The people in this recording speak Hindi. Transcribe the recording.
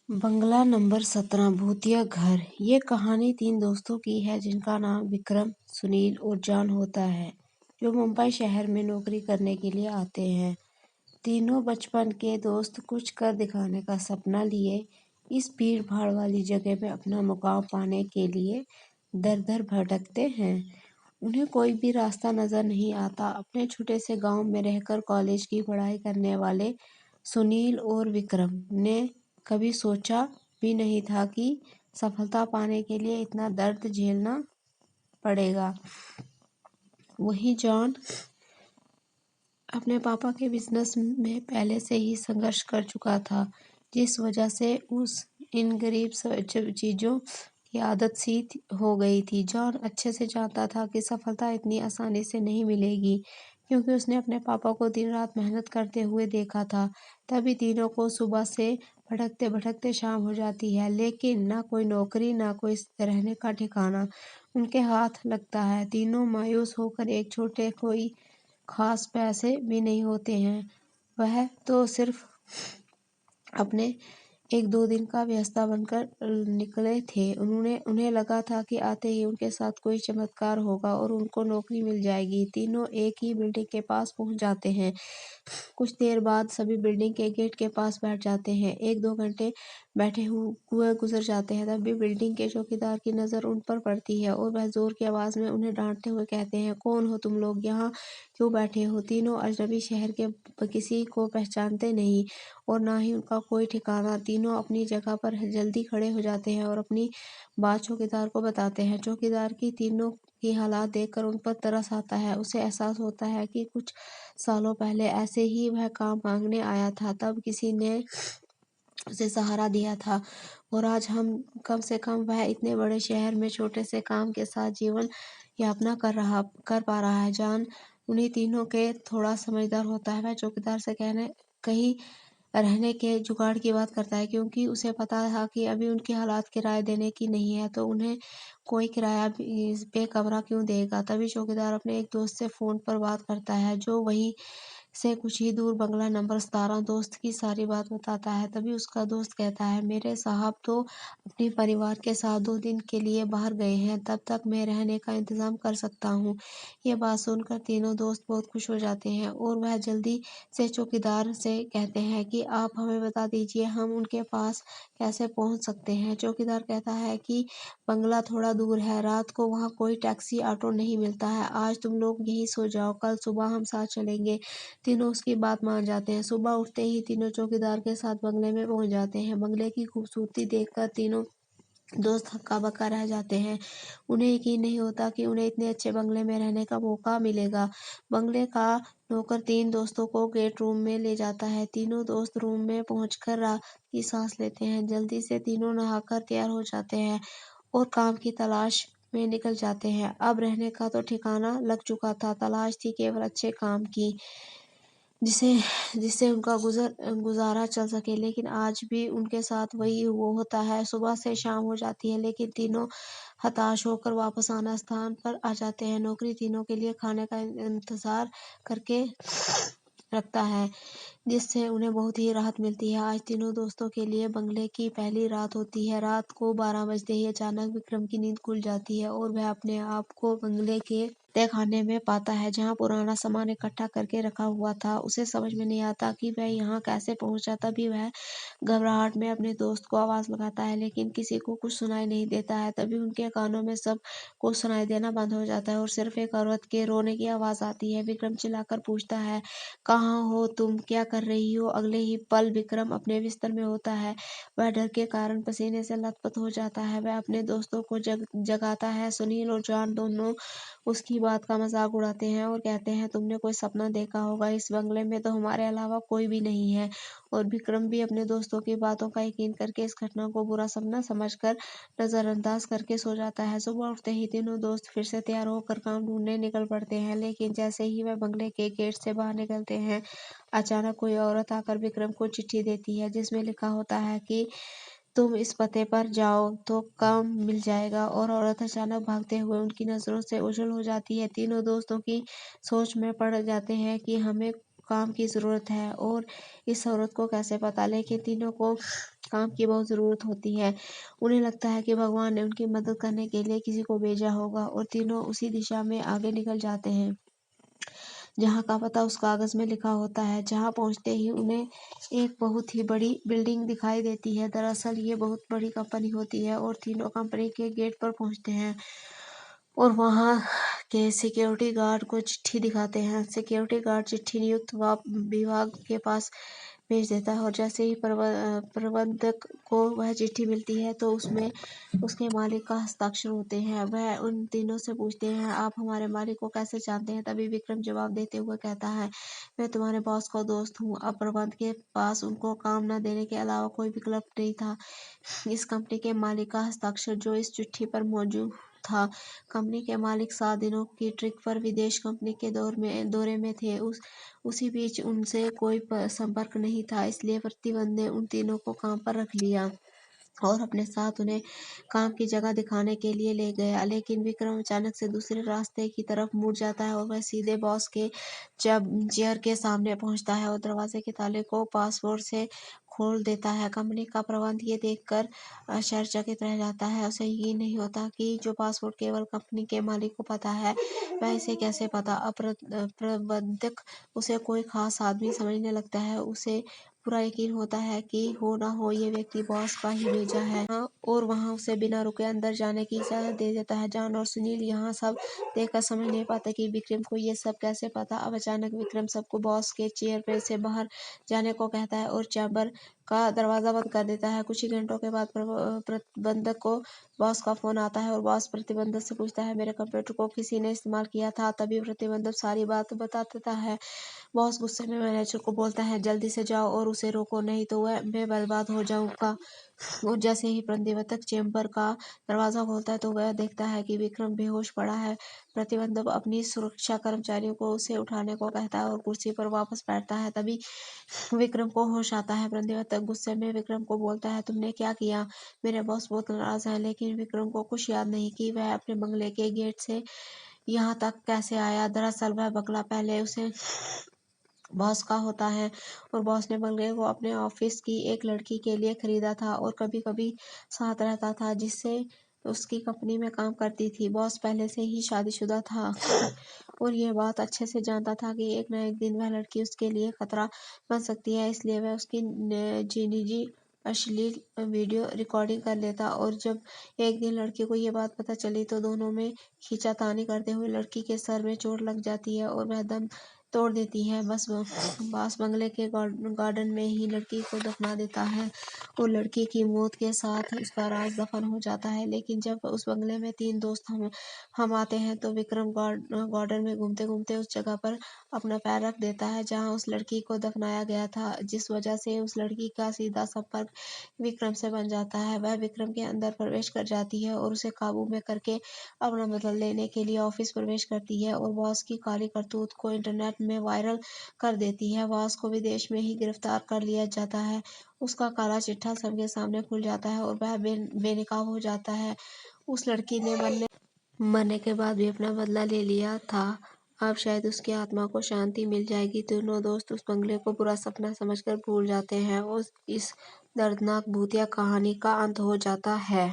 बंगला नंबर 17 भूतिया घर। ये कहानी 3 दोस्तों की है जिनका नाम विक्रम, सुनील और जॉन होता है, जो मुंबई शहर में नौकरी करने के लिए आते हैं। तीनों बचपन के दोस्त कुछ कर दिखाने का सपना लिए इस भीड़ भाड़ वाली जगह में अपना मुकाम पाने के लिए दर दर भटकते हैं। उन्हें कोई भी रास्ता नजर नहीं आता। अपने छोटे से गांव में रहकर कॉलेज की पढ़ाई करने वाले सुनील और विक्रम ने कभी सोचा भी नहीं था कि सफलता पाने के लिए इतना दर्द झेलना पड़ेगा। वहीं जॉन अपने पापा के बिजनेस में पहले से ही संघर्ष कर चुका था, जिस वजह से उस इन गरीब चीजों की आदत सी हो गई थी। जॉन अच्छे से जानता था कि सफलता इतनी आसानी से नहीं मिलेगी, क्योंकि उसने अपने पापा को दिन रात मेहनत करते हुए देखा था। तभी तीनों को सुबह से भटकते भटकते शाम हो जाती है, लेकिन ना कोई नौकरी ना कोई रहने का ठिकाना उनके हाथ लगता है। तीनों मायूस होकर एक छोटे कोई खास पैसे भी नहीं होते हैं, वह तो सिर्फ अपने 1-2 दिन का व्यस्तता बनकर निकले थे। उन्हें लगा था कि आते ही उनके साथ कोई चमत्कार होगा और उनको नौकरी मिल जाएगी। तीनों एक ही बिल्डिंग के पास पहुंच जाते हैं। कुछ देर बाद सभी बिल्डिंग के गेट के पास बैठ जाते हैं। 1-2 घंटे बैठे हुए गुजर जाते हैं, तब भी बिल्डिंग के चौकीदार की नजर उन पर पड़ती है और वह जोर की आवाज में उन्हें डांटते हुए कहते हैं, कौन हो तुम लोग, यहाँ क्यों बैठे हो? तीनों अजनबी, शहर के किसी को पहचानते नहीं और ना ही उनका कोई ठिकाना। तीनों अपनी जगह पर जल्दी खड़े हो जाते हैं और अपनी बात चौकीदार को बताते हैं। चौकीदार की तीनों की हालात देखकर उन पर तरस आता है। उसे एहसास होता है कि कुछ सालों पहले ऐसे ही वह काम मांगने आया था, तब किसी ने उसे सहारा दिया था और आज हम कम से कम वह इतने बड़े शहर में छोटे से काम के साथ जीवन यापना कर पा रहा है। जान उन्हीं तीनों के थोड़ा समझदार होता है। वह चौकीदार से कहीं रहने के जुगाड़ की बात करता है, क्योंकि उसे पता था कि अभी उनकी हालात किराया देने की नहीं है, तो उन्हें कोई किराया पे कमरा क्यों देगा। तभी चौकीदार अपने एक दोस्त से फोन पर बात करता है, जो वहीं से कुछ ही दूर बंगला नंबर 17 दोस्त की सारी बात बताता है। तभी उसका दोस्त कहता है, मेरे साहब तो अपने परिवार के साथ 2 दिन के लिए बाहर गए हैं, तब तक मैं रहने का इंतजाम कर सकता हूँ। ये बात सुनकर तीनों दोस्त बहुत खुश हो जाते हैं और वह जल्दी से चौकीदार से कहते हैं कि आप हमें बता दीजिए हम उनके पास कैसे पहुंच सकते हैं। चौकीदार कहता है कि बंगला थोड़ा दूर है, रात को वहाँ कोई टैक्सी ऑटो नहीं मिलता है। आज तुम लोग यहीं सो जाओ, कल सुबह हम साथ चलेंगे। तीनों उसकी बात मान जाते हैं। सुबह उठते ही तीनों चौकीदार के साथ बंगले में पहुंच जाते हैं। बंगले की खूबसूरती देखकर तीनों दोस्त हक्का बक्का रह जाते हैं। उन्हें यकीन नहीं होता कि उन्हें इतने अच्छे बंगले में रहने का मौका मिलेगा। बंगले का नौकर 3 दोस्तों को गेट रूम में ले जाता है। तीनों दोस्त रूम में पहुंचकर राहत की सांस लेते हैं। जल्दी से तीनों नहाकर तैयार हो जाते हैं और काम की तलाश में निकल जाते हैं। अब रहने का तो ठिकाना लग चुका था, तलाश थी केवल अच्छे काम की, जिसे जिससे उनका गुजारा चल सके। लेकिन आज भी उनके साथ वही वो होता है। सुबह से शाम हो जाती है, लेकिन तीनों हताश होकर वापस आना स्थान पर आ जाते हैं। नौकरी तीनों के लिए खाने का इंतजार करके रखता है, जिससे उन्हें बहुत ही राहत मिलती है। आज तीनों दोस्तों के लिए बंगले की पहली रात होती है। रात को 12 बजते ही अचानक विक्रम की नींद खुल जाती है और वह अपने आप को बंगले के खाने में पाता है, जहाँ पुराना सामान इकट्ठा करके रखा हुआ था। उसे समझ में नहीं आता कि वह यहाँ कैसे पहुंचा। तभी वह घबराहट में अपने दोस्त को आवाज लगाता है, लेकिन किसी को कुछ सुनाई नहीं देता है। तभी उनके कानों में सब कुछ सुनाई देना बंद हो जाता है और सिर्फ एक औरत के रोने की आवाज आती है। विक्रम चिल्लाकर पूछता है, कहाँ हो तुम, क्या कर रही हो? अगले ही पल विक्रम अपने बिस्तर में होता है। वह डर के कारण पसीने से लथपथ हो जाता है। वह अपने दोस्तों को जगाता है। सुनील और जॉन दोनों उसकी बात का मजाक उड़ाते हैं और कहते हैं, तुमने कोई सपना देखा होगा, इस बंगले में तो हमारे अलावा कोई भी नहीं है। और विक्रम भी अपने दोस्तों की बातों का यकीन करके इस घटना को बुरा सपना समझकर नजरअंदाज करके सो जाता है। सुबह उठते ही तीनों दोस्त फिर से तैयार होकर काम ढूंढने निकल पड़ते हैं, लेकिन जैसे ही वह बंगले के गेट से बाहर निकलते हैं, अचानक कोई औरत आकर विक्रम को चिट्ठी देती है, जिसमें लिखा होता है कि तुम इस पते पर जाओ तो काम मिल जाएगा। और औरत अचानक भागते हुए उनकी नजरों से ओझल हो जाती है। तीनों दोस्तों की सोच में पड़ जाते हैं कि हमें काम की जरूरत है और इस औरत को कैसे पता। लेकिन तीनों को काम की बहुत ज़रूरत होती है। उन्हें लगता है कि भगवान ने उनकी मदद करने के लिए किसी को भेजा होगा और तीनों उसी दिशा में आगे निकल जाते हैं जहाँ का पता उस कागज़ में लिखा होता है। जहाँ पहुँचते ही उन्हें एक बहुत ही बड़ी बिल्डिंग दिखाई देती है। दरअसल ये बहुत बड़ी कंपनी होती है और तीनों कंपनी के गेट पर पहुँचते हैं और वहाँ के सिक्योरिटी गार्ड को चिट्ठी दिखाते हैं। सिक्योरिटी गार्ड चिट्ठी नियुक्त विभाग के पास भेज देता है और जैसे ही प्रबंधक को वह चिट्ठी मिलती है तो उसमें उसके मालिक का हस्ताक्षर होते हैं। वह उन तीनों से पूछते हैं, आप हमारे मालिक को कैसे जानते हैं? तभी विक्रम जवाब देते हुए कहता है, मैं तुम्हारे बॉस का दोस्त हूँ। अब प्रबंधक के पास उनको काम न देने के अलावा कोई विकल्प नहीं था। इस कंपनी के मालिक का हस्ताक्षर जो इस चिट्ठी पर मौजूद था। कंपनी के मालिक 7 दिनों की ट्रिप पर विदेश कंपनी के दौरे में थे। उसी बीच उनसे कोई संपर्क नहीं था, इसलिए प्रतिबंध ने उन तीनों को काम पर रख लिया और अपने साथ उन्हें काम की जगह दिखाने के लिए ले गया। लेकिन विक्रम अचानक से दूसरे रास्ते की तरफ मुड़ जाता है और वह सीधे बॉस के चेयर के सामने पहुंचता है और दरवाजे के ताले को पासवर्ड से खोल देता है। कंपनी का प्रबंध ये देखकर आश्चर्यचकित रह जाता है। उसे यकीन नहीं होता कि जो पासवर्ड केवल कंपनी के मालिक को पता है, वह इसे कैसे पता। प्रबंधक उसे कोई खास आदमी समझने लगता है। उसे पूरा यकीन होता है कि हो ना हो ये व्यक्ति बॉस का ही भेजा है। हाँ, और वहाँ उसे बिना रुके अंदर जाने की इजाजत दे देता है। जॉन और सुनील यहाँ सब देखकर समझ नहीं पाते कि विक्रम को ये सब कैसे पता। अब अचानक विक्रम सबको बॉस के चेयर पे से बाहर जाने को कहता है और चैम्बर का दरवाजा बंद कर देता है। कुछ ही घंटों के बाद प्रबंधक को बॉस का फोन आता है और बॉस प्रतिबंधक से पूछता है, मेरे कंप्यूटर को किसी ने इस्तेमाल किया था? तभी प्रतिबंधक सारी बात बता देता है। बॉस गुस्से में मैनेजर को बोलता है, जल्दी से जाओ और उसे रोको, नहीं तो मैं बर्बाद हो जाऊंगा। और जैसे ही प्रतिबंधक चेंबर का दरवाजा खोलता है तो वह देखता है कि विक्रम बेहोश पड़ा है। प्रतिबंधक अपनी सुरक्षा कर्मचारियों को उसे उठाने को कहता है और कुर्सी पर वापस बैठता है। तभी विक्रम को होश आता है। प्रतिबंधक गुस्से में विक्रम को बोलता है, तुमने क्या किया? मेरे बॉस बहुत नाराज है। लेकिन विक्रम को कुछ याद नहीं कि वह अपने बंगले के गेट से यहाँ तक कैसे आया। दरअसल वह बंगला पहले उसे बॉस का होता है और बॉस ने बंगले को अपने ऑफिस की एक लड़की के लिए खरीदा था और कभी कभी साथ रहता था, जिससे उसकी कंपनी में काम करती थी। बॉस पहले से ही शादीशुदा था और ये बात अच्छे से जानता था कि एक न एक दिन वह लड़की उसके लिए खतरा बन सकती है, इसलिए वह उसकी निजी अश्लील वीडियो रिकॉर्डिंग कर लेता। और जब एक दिन लड़की को ये बात पता चली तो दोनों में खींचातानी करते हुए लड़की के सर में चोट लग जाती है और वह दम तोड़ देती है। बॉस बंगले के गार्डन में ही लड़की को दफना देता है और लड़की की मौत के साथ उसका राज दफन हो जाता है। लेकिन जब उस बंगले में 3 दोस्त हम आते हैं तो विक्रम गार्डन में घूमते घूमते उस जगह पर अपना पैर रख देता है जहां उस लड़की को दफनाया गया था, जिस वजह से उस लड़की का सीधा संपर्क विक्रम से बन जाता है। वह विक्रम के अंदर प्रवेश कर जाती है और उसे काबू में करके अपना बदला लेने के लिए ऑफिस प्रवेश करती है और बॉस की काली करतूत को इंटरनेट में वायरल कर देती है। बॉस को विदेश में ही गिरफ्तार कर लिया जाता है। उसका काला चिट्ठा सबके सामने खुल जाता है और वह बेनकाब हो जाता है। उस लड़की ने मरने के बाद भी अपना बदला ले लिया था। अब शायद उसकी आत्मा को शांति मिल जाएगी। दोनों दोस्त उस बंगले को बुरा सपना समझकर भूल जाते हैं और इस दर्दनाक भूतिया कहानी का अंत हो जाता है।